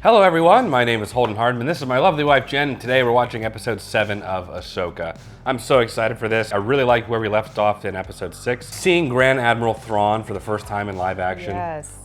Hello everyone, my name is Holden Hardman. This is my lovely wife Jen, and today we're watching episode 7 of Ahsoka. I'm so excited for this. I really liked where we left off in episode 6. Seeing Grand Admiral Thrawn for the first time in live action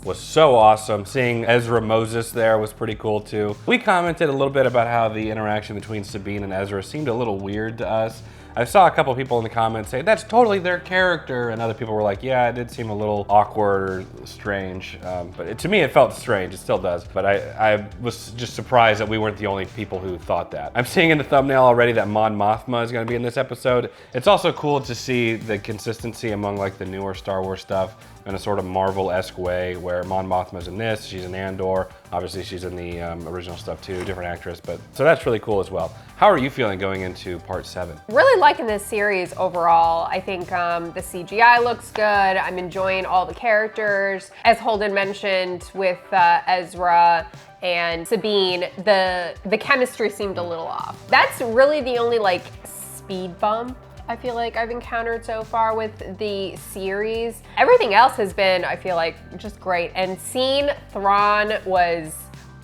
was so awesome. Seeing Ezra Moses there was pretty cool too. We commented a little bit about how the interaction between Sabine and Ezra seemed a little weird to us. I saw a couple people in the comments say, that's totally their character, and other people were like, yeah, it did seem a little awkward or strange. But to me, it felt strange. It still does. But I was just surprised that we weren't the only people who thought that. I'm seeing in the thumbnail already that Mon Mothma is going to be in this episode. It's also cool to see the consistency among like the newer Star Wars stuff in a sort of Marvel-esque way, where Mon Mothma's in this, she's in Andor, obviously she's in the original stuff too, different actress, but so that's really cool as well. How are you feeling going into part 7? Really liking this series overall. I think the CGI looks good. I'm enjoying all the characters. As Holden mentioned with Ezra and Sabine, the chemistry seemed a little off. That's really the only like speed bump I feel like I've encountered so far with the series. Everything else has been, I feel like, just great. And seeing Thrawn was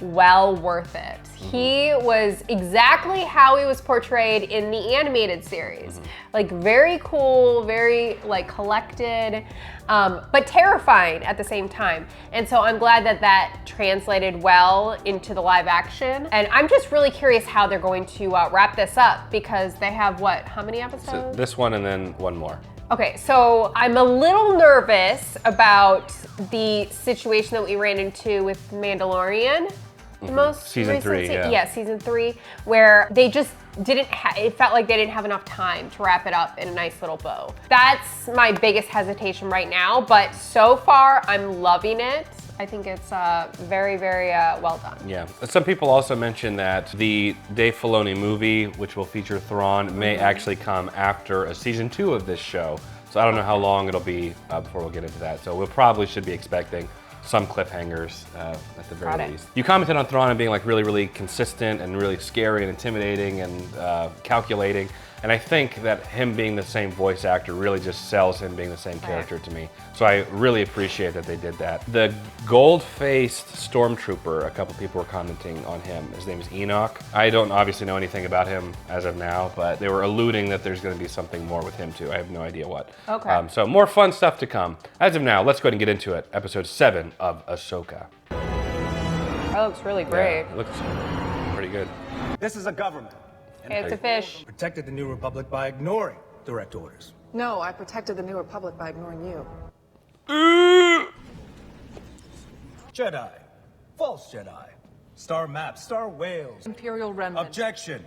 well worth it. He was exactly how he was portrayed in the animated series. Like very cool, very like collected, but terrifying at the same time. And so I'm glad that that translated well into the live action. And I'm just really curious how they're going to wrap this up, because they have what, how many episodes? So this one and then one more. Okay, so I'm a little nervous about the situation that we ran into with Mandalorian. The most season 3, yeah, season 3, where they just didn't. It felt like they didn't have enough time to wrap it up in a nice little bow. That's my biggest hesitation right now. But so far, I'm loving it. I think it's very, very well done. Yeah. Some people also mentioned that the Dave Filoni movie, which will feature Thrawn, may actually come after a season 2 of this show. So I don't know how long it'll be before we'll get into that. So we probably should be expecting some cliffhangers at the very least. You commented on Thrawn and being like really, really consistent and really scary and intimidating and calculating. And I think that him being the same voice actor really just sells him being the same character to me. So I really appreciate that they did that. The gold-faced stormtrooper, a couple people were commenting on him. His name is Enoch. I don't obviously know anything about him as of now, but they were alluding that there's going to be something more with him too. I have no idea what. Okay. So more fun stuff to come. As of now, let's go ahead and get into it. Episode 7 of Ahsoka. That looks really great. Yeah, it looks pretty good. This is a government. Okay, it's a fish. Protected the New Republic by ignoring direct orders. No, I protected the New Republic by ignoring you. Jedi. False Jedi. Star Map. Star Whales. Imperial Remnant. Objection.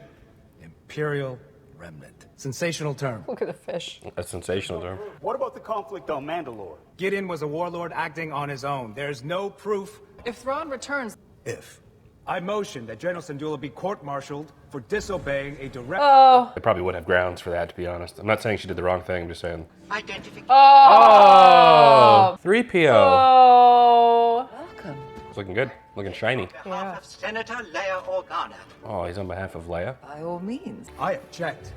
Imperial Remnant. Sensational term. Look at the fish. A sensational term. What about the conflict on Mandalore? Gideon was a warlord acting on his own. There's no proof. If Thrawn returns... If. I motion that General Syndulla be court-martialed for disobeying a direct... They probably would have grounds for that, to be honest. I'm not saying she did the wrong thing, I'm just saying. Identification. Oh! 3PO. Oh. Welcome. It's looking good. Looking shiny. On behalf of Senator Leia Organa. Oh, he's on behalf of Leia. By all means. I object.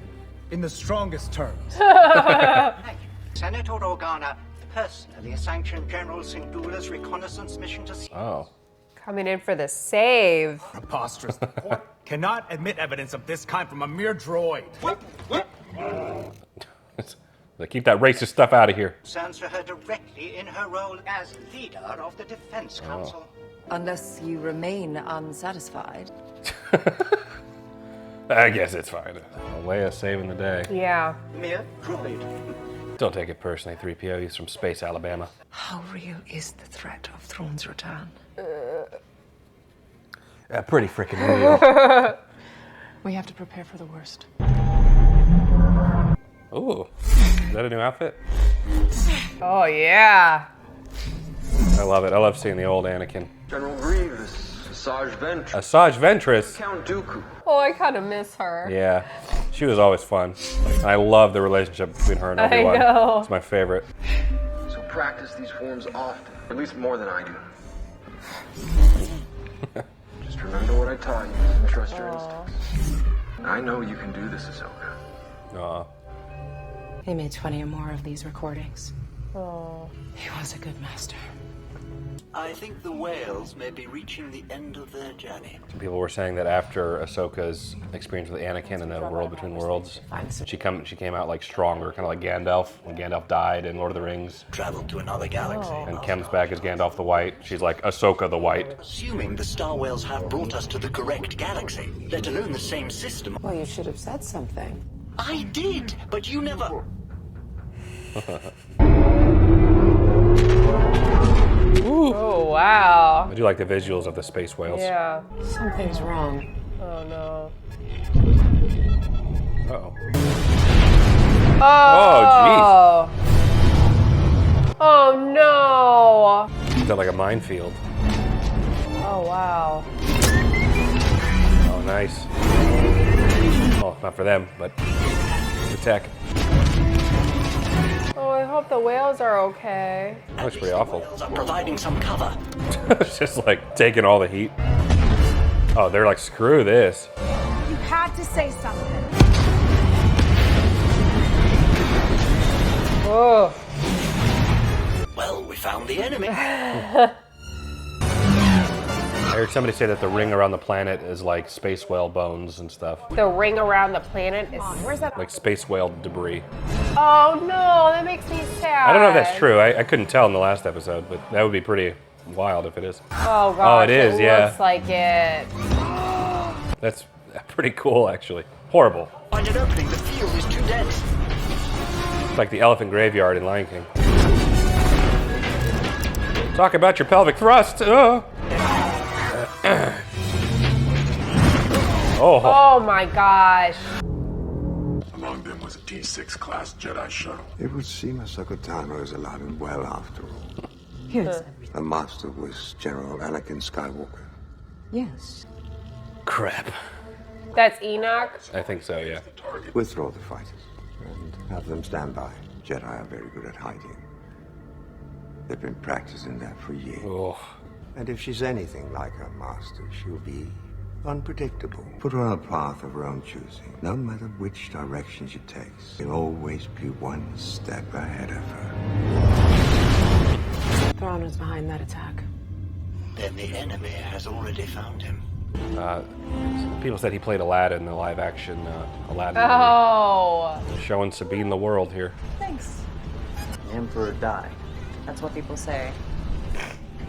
In the strongest terms. Thank you. Senator Organa personally sanctioned General Syndulla's reconnaissance mission to... Oh. Coming in for the save. Preposterous. The court cannot admit evidence of this kind from a mere droid. They keep that racist stuff out of here. Concerns for her directly in her role as leader of the Defense Council. Unless you remain unsatisfied. I guess it's fine. Leia saving the day. Yeah. Mere droid. Don't take it personally, 3PO. He's from Space Alabama. How real is the threat of Thrawn's return? Pretty freaking real. We have to prepare for the worst. Ooh. Is that a new outfit? Oh, yeah. I love it. I love seeing the old Anakin. General Grievous, Asajj Ventress, Asajj Ventress. Count Dooku. Oh, I kind of miss her. Yeah. She was always fun. And I love the relationship between her and Obi-Wan. I know. It's my favorite. So practice these forms often, at least more than I do. Just remember what I taught you and trust your instincts. I know you can do this, Ahsoka. Aw. He made 20 or more of these recordings. Oh. He was a good master. I think the whales may be reaching the end of their journey. Some people were saying that after Ahsoka's experience with Anakin in the World Between Worlds, she came out like stronger, kind of like Gandalf when Gandalf died in Lord of the Rings. Traveled to another galaxy. And comes back as Gandalf the White. She's like Ahsoka the White. Assuming the star whales have brought us to the correct galaxy, let alone the same system. Well, you should have said something. I did, but you never. Oh, wow. I do like the visuals of the space whales. Yeah. Something's wrong. Oh, no. Uh-oh. Oh, jeez. Oh, no. Is that like a minefield? Oh, wow. Oh, nice. Oh, not for them, but the tech. Oh, I hope the whales are okay. That looks pretty awful. Whales are providing some cover. It's just like taking all the heat. Oh, they're like, screw this. You had to say something. Oh. Well, we found the enemy. I heard somebody say that the ring around the planet is like space whale bones and stuff. The ring around the planet is... Where's that? Like space whale debris. Oh, no. That makes me sad. I don't know if that's true. I couldn't tell in the last episode, but that would be pretty wild if it is. Oh, gosh. Oh, it is, yeah. Looks like it. That's pretty cool, actually. Horrible. Find an opening. The field is too dense. It's like the elephant graveyard in Lion King. Talk about your pelvic thrust. Oh. Oh, my gosh. Among them was a T6 class Jedi shuttle. It would seem Ahsoka Tano is alive and well after all. Yes. The master was General Anakin Skywalker. Yes. Crap. That's Enoch? I think so, yeah. Withdraw the fighters and have them stand by. Jedi are very good at hiding. They've been practicing that for years. Oh. And if she's anything like her master, she'll be unpredictable. Put her on a path of her own choosing. No matter which direction she takes, you'll always be one step ahead of her. Thrawn was behind that attack. Then the enemy has already found him. People said he played Aladdin in the live action Aladdin Oh. movie. Showing Sabine the world here. Thanks. Emperor died. That's what people say.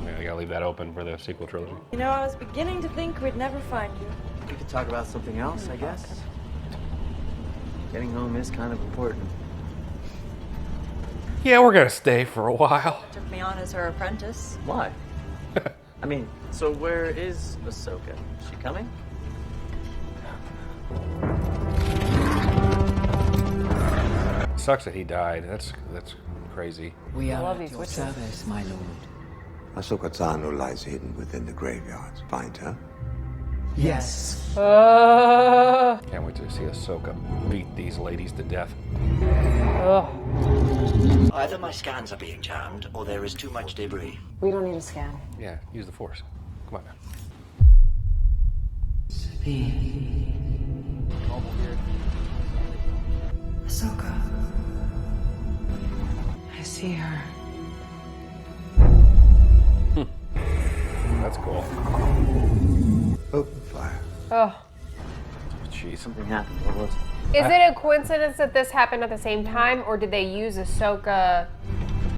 Yeah, I gotta leave that open for the sequel trilogy. You know, I was beginning to think we'd never find you. We could talk about something else, I guess. Getting home is kind of important. Yeah, we're gonna stay for a while. Took me on as her apprentice. Why? I mean, so where is Ahsoka? Is she coming? Sucks that he died. That's crazy. We I are love at these your witches. service, my lord. Ahsoka Tano lies hidden within the graveyards. Find her. Yes. Can't wait to see Ahsoka beat these ladies to death. Either my scans are being jammed, or there is too much debris. We don't need a scan. Yeah, use the Force. Come on now. Ahsoka. I see her. That's cool. Open fire. Oh. Jeez. Something happened. What was it? Is it a coincidence that this happened at the same time, or did they use Ahsoka,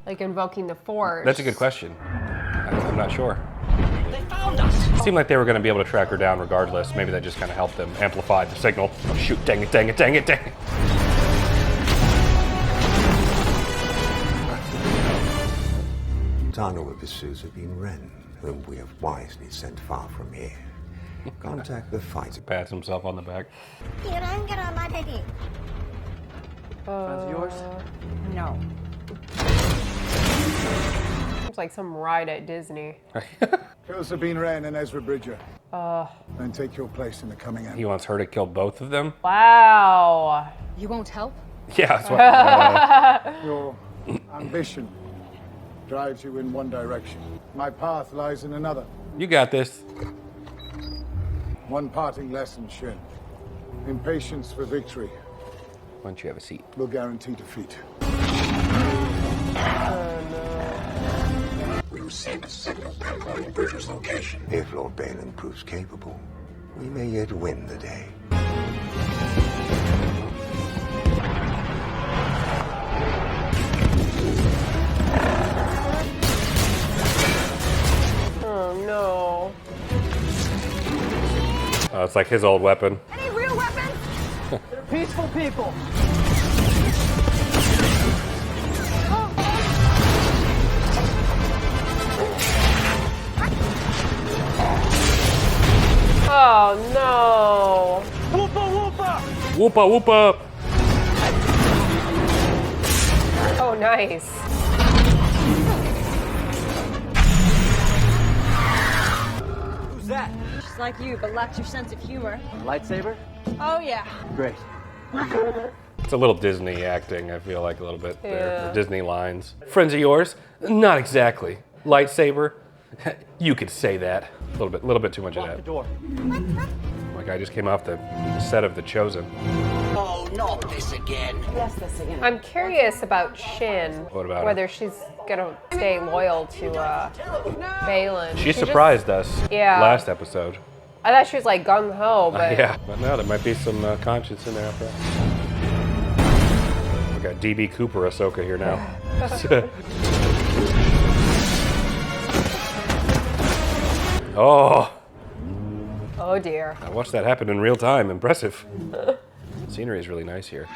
like, invoking the Force? That's a good question. I'm not sure. They found us! It seemed like they were going to be able to track her down regardless. Maybe that just kind of helped them amplify the signal. Oh, shoot, dang it, dang it, dang it, dang it. Tano will pursue Sabine Wren, whom we have wisely sent far from here. Contact the fighter. Pats himself on the back. Friends of yours? No. Seems like some ride at Disney. Kill Sabine Wren and Ezra Bridger. Then take your place in the coming end. He wants her to kill both of them? Wow. You won't help? Yeah, that's what. Your ambition drives you in one direction. My path lies in another. You got this. One parting lesson, Shin. Impatience for victory Why don't you have a seat? will guarantee defeat. We received a signal pinpointing Bridger's location. If Lord Balin proves capable, we may yet win the day. Oh no. Oh, it's like his old weapon. Any real weapons? They're peaceful people. Oh no. Whoopa whoopa! Whoopa whoopa! Oh, nice. Who's that? Just like you, but lacks your sense of humor. Lightsaber? Oh yeah. Great. It's a little Disney acting, I feel like, a little bit there. Yeah. The Disney lines. Friends of yours? Not exactly. Lightsaber? You could say that. A little bit too much Lock of the that. door. My guy just came off the set of The Chosen. Oh, not this again. Yes, this again. I'm curious about Shin. What about her? Whether she's gonna stay loyal to Balin. She just- surprised us Yeah. last episode. I thought she was like gung ho, but Yeah, but no, there might be some conscience in there after all. We got DB Cooper Ahsoka here now. Oh, oh dear. I watched that happen in real time. Impressive. Scenery is really nice here.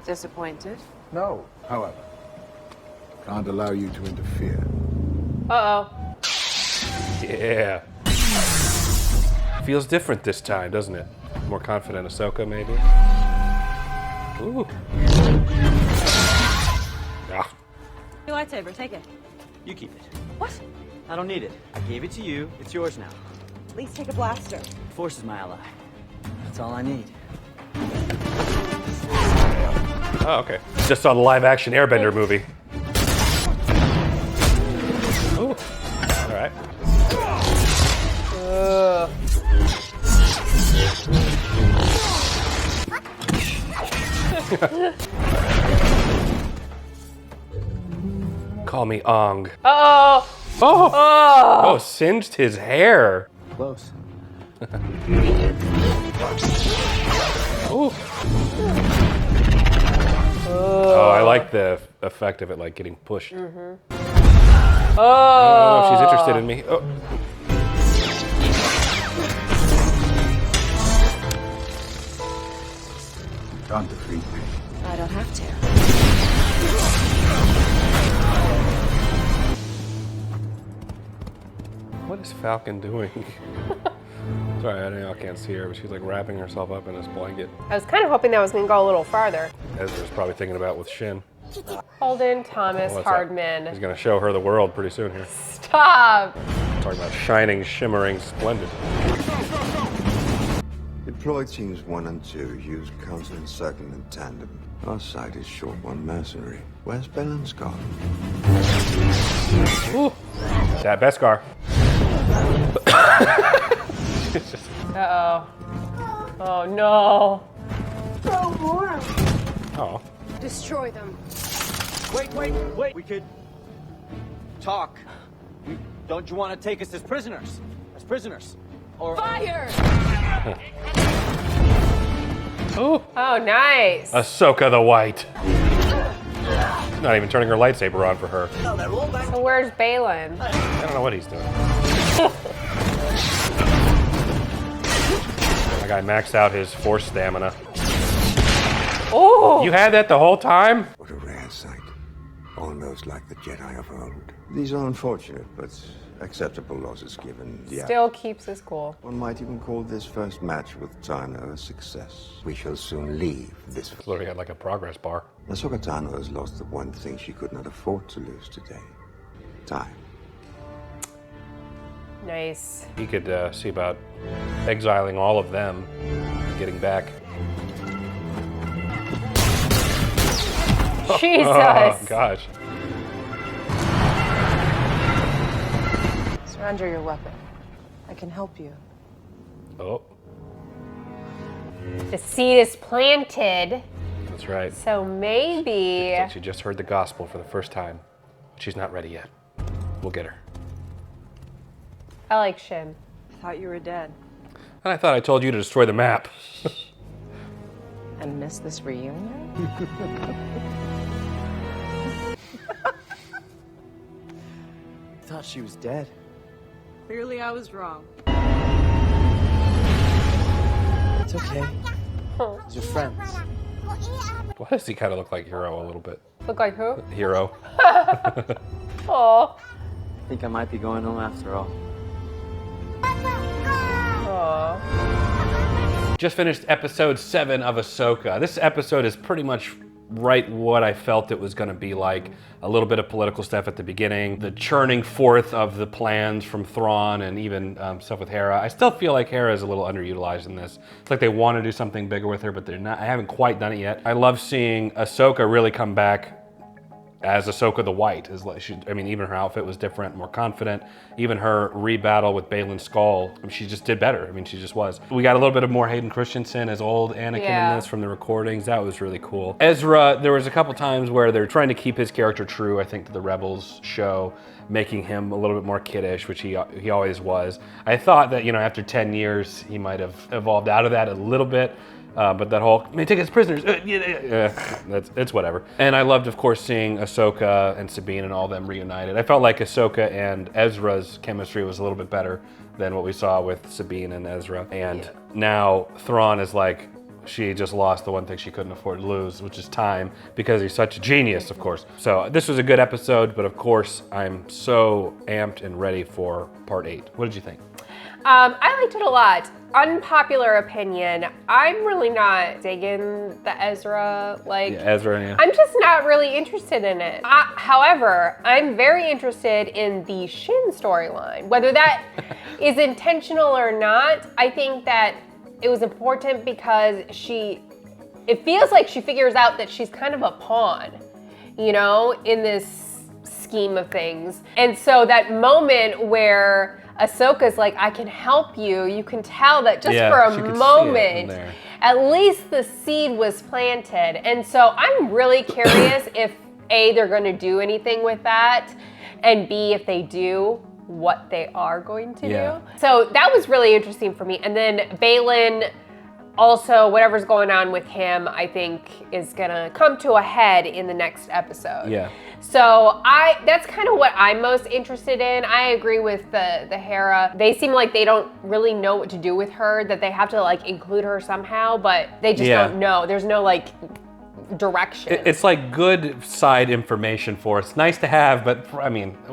Disappointed? No, however. Can't allow you to interfere. Uh-oh. Yeah. Feels different this time, doesn't it? More confident Ahsoka, maybe? Ooh. Ah. Your lightsaber, take it. You keep it. What? I don't need it. I gave it to you. It's yours now. At least take a blaster. The Force is my ally. That's all I need. Oh, okay. Just saw the live-action Airbender movie. Ooh. All right. Call me Ong. Uh-oh. Oh! Oh, singed his hair. Close. Ooh. Oh, I like the effect of it, like getting pushed. Oh. I don't know if she's interested in me. Oh. Can't defeat me. I don't have to. What is Falcon doing? Sorry, I know I can't see her, but she's like wrapping herself up in this blanket. I was kind of hoping that was going to go a little farther. Ezra's probably thinking about with Shin. Holden, Thomas, What's that? Hardman. He's gonna show her the world pretty soon here. Stop. Talking about shining, shimmering, splendid. Deployed teams 1 and 2 use counter and circle in tandem. Our side is short one mercenary. Where's Balin's gone? Ooh. That Beskar. Uh-oh. Oh, no. Oh. Destroy them. Wait. We could talk. Don't you want to take us as prisoners? As prisoners? Or Fire! Ooh. Oh, nice. Ahsoka the White. Not even turning her lightsaber on for her. So where's Balin? I don't know what he's doing. My guy maxed out his force stamina. Oh! You had that the whole time? What a rare sight. Almost like the Jedi of old. These are unfortunate, but acceptable losses given the Still keeps his cool. One might even call this first match with Tano a success. We shall soon leave this. Literally had like a progress bar. Ahsoka Tano has lost the one thing she could not afford to lose today. Time. Nice. He could see about exiling all of them and getting back. Jesus. Oh, gosh. Surrender your weapon. I can help you. Oh, The seed is planted, that's right. so maybe. She just heard the gospel for the first time. She's not ready yet. We'll get her. I like Shin. I thought you were dead. And I thought I told you to destroy the map. I miss this reunion? I thought she was dead. Clearly I was wrong. It's okay. These are friends. Why does he kind of look like Hero a little bit? Look like who? Hero. Aw. I think I might be going home after all. Aw. Just finished episode 7 of Ahsoka. This episode is pretty much right what I felt it was going to be like. A little bit of political stuff at the beginning, the churning forth of the plans from Thrawn, and even stuff with Hera. I still feel like Hera is a little underutilized in this. It's like they want to do something bigger with her, but they're not. I haven't quite done it yet. I love seeing Ahsoka really come back as Ahsoka the White. Even her outfit was different, more confident. Even her rebattle with Baylan Skoll, she just did better. She just was. We got a little bit of more Hayden Christensen as old Anakin in this from the recordings. That was really cool. Ezra, there was a couple times where they're trying to keep his character true, I think, to the Rebels show, making him a little bit more kiddish, which he always was. I thought that, after 10 years, he might have evolved out of that a little bit. But that whole, may take us prisoners, it's whatever. And I loved, of course, seeing Ahsoka and Sabine and all them reunited. I felt like Ahsoka and Ezra's chemistry was a little bit better than what we saw with Sabine and Ezra. And now Thrawn is like, she just lost the one thing she couldn't afford to lose, which is time, because he's such a genius, of course. So this was a good episode, but of course, I'm so amped and ready for part 8. What did you think? I liked it a lot. Unpopular opinion, I'm really not digging the Ezra, I'm just not really interested in it. However, I'm very interested in the Shin storyline. Whether that is intentional or not, I think that it was important because it feels like she figures out that she's kind of a pawn, in this scheme of things. And so that moment where Ahsoka's like, I can help you. You can tell that just for a moment, at least the seed was planted. And so I'm really curious if A, they're going to do anything with that, and B, if they do, what they are going to do. So that was really interesting for me. And then Baylan, also, whatever's going on with him, I think is gonna come to a head in the next episode. Yeah. So that's kind of what I'm most interested in. I agree with the Hera. They seem like they don't really know what to do with her, that they have to include her somehow, but they just don't know. There's no direction. It's like good side information for us. Nice to have, but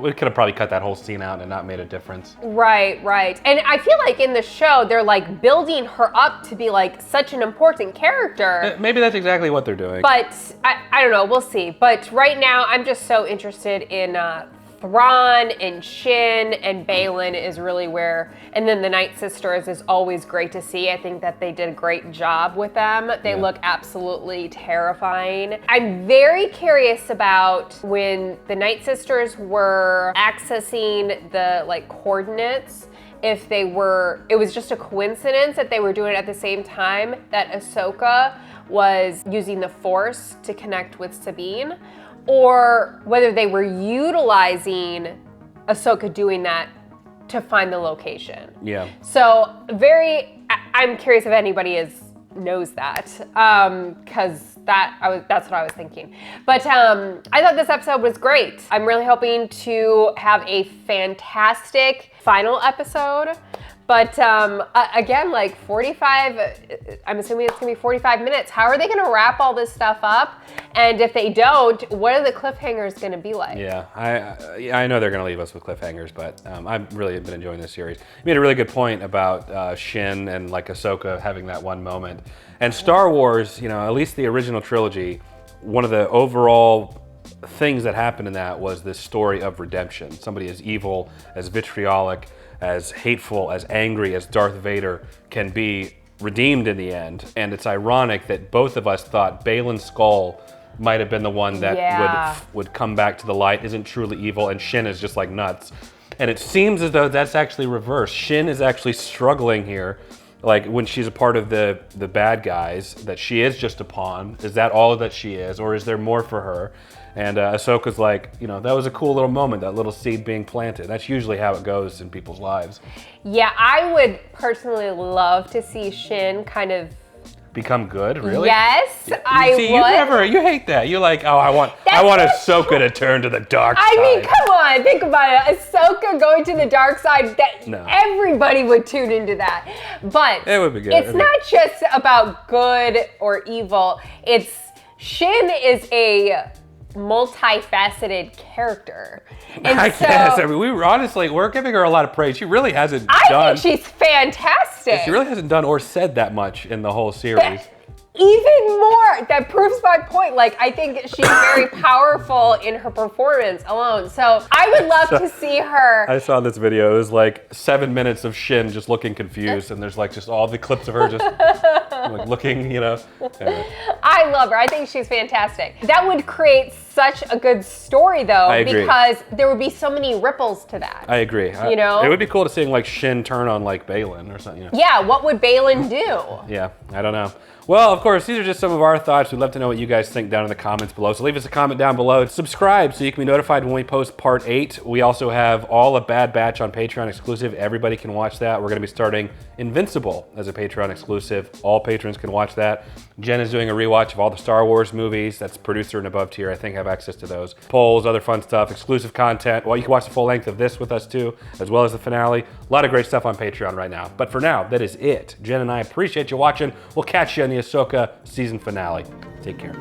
we could have probably cut that whole scene out and not made a difference. Right. And I feel like in the show, they're building her up to be such an important character. Maybe that's exactly what they're doing. But I don't know, we'll see. But right now, I'm just so interested in Thrawn and Shin, and Baylan is really where, and then the Night Sisters is always great to see. I think that they did a great job with them. They look absolutely terrifying. I'm very curious about when the Night Sisters were accessing the coordinates, if it was just a coincidence that they were doing it at the same time that Ahsoka was using the Force to connect with Sabine, or whether they were utilizing Ahsoka doing that to find the location. Yeah. So I'm curious if anybody knows that, because that's what I was thinking. But I thought this episode was great. I'm really hoping to have a fantastic final episode. But again, 45, I'm assuming it's gonna be 45 minutes. How are they gonna wrap all this stuff up? And if they don't, what are the cliffhangers gonna be like? Yeah, I know they're gonna leave us with cliffhangers, but I've really been enjoying this series. You made a really good point about Shin and Ahsoka having that one moment. And Star Wars, at least the original trilogy, one of the overall things that happened in that was this story of redemption. Somebody as evil, as vitriolic, as hateful, as angry as Darth Vader can be redeemed in the end. And it's ironic that both of us thought Baylan Skoll might have been the one that would come back to the light, isn't truly evil, and Shin is just nuts. And it seems as though that's actually reversed. Shin is actually struggling here Like when she's a part of the bad guys, that she is just a pawn. Is that all that she is, or is there more for her? And Ahsoka's like, you know, that was a cool little moment, that little seed being planted. That's usually how it goes in people's lives. Yeah, I would personally love to see Shin kind of become good, really? Yes, I would. You hate that. You're like, oh, I want Ahsoka to turn to the dark side. I mean, come on, think about it. Ahsoka going to the dark side, everybody would tune into that. But it would be good. It's not just about good or evil. Shin is a multifaceted character. And I guess. I mean, we're giving her a lot of praise. She really hasn't done. I think she's fantastic. She really hasn't done or said that much in the whole series. Even more, that proves my point. Like, I think she's very powerful in her performance alone. So I would love to see her. I saw this video. It was like 7 minutes of Shin just looking confused, and there's like just all the clips of her just like looking, you know. Anyway. I love her. I think she's fantastic. That would create such a good story, though, because there would be so many ripples to that. I agree. You know, it would be cool to see like Shin turn on like Balin or something. You know? Yeah. What would Balin do? Yeah, I don't know. Well, of course, these are just some of our thoughts. We'd love to know what you guys think down in the comments below. So leave us a comment down below. Subscribe so you can be notified when we post part 8. We also have all of Bad Batch on Patreon exclusive. Everybody can watch that. We're going to be starting Invincible as a Patreon exclusive. All patrons can watch that. Jen is doing a rewatch of all the Star Wars movies. That's producer and above tier. I think have access to those. Polls, other fun stuff, exclusive content. Well, you can watch the full length of this with us too, as well as the finale. A lot of great stuff on Patreon right now. But for now, that is it. Jen and I appreciate you watching. We'll catch you on the Ahsoka season finale. Take care.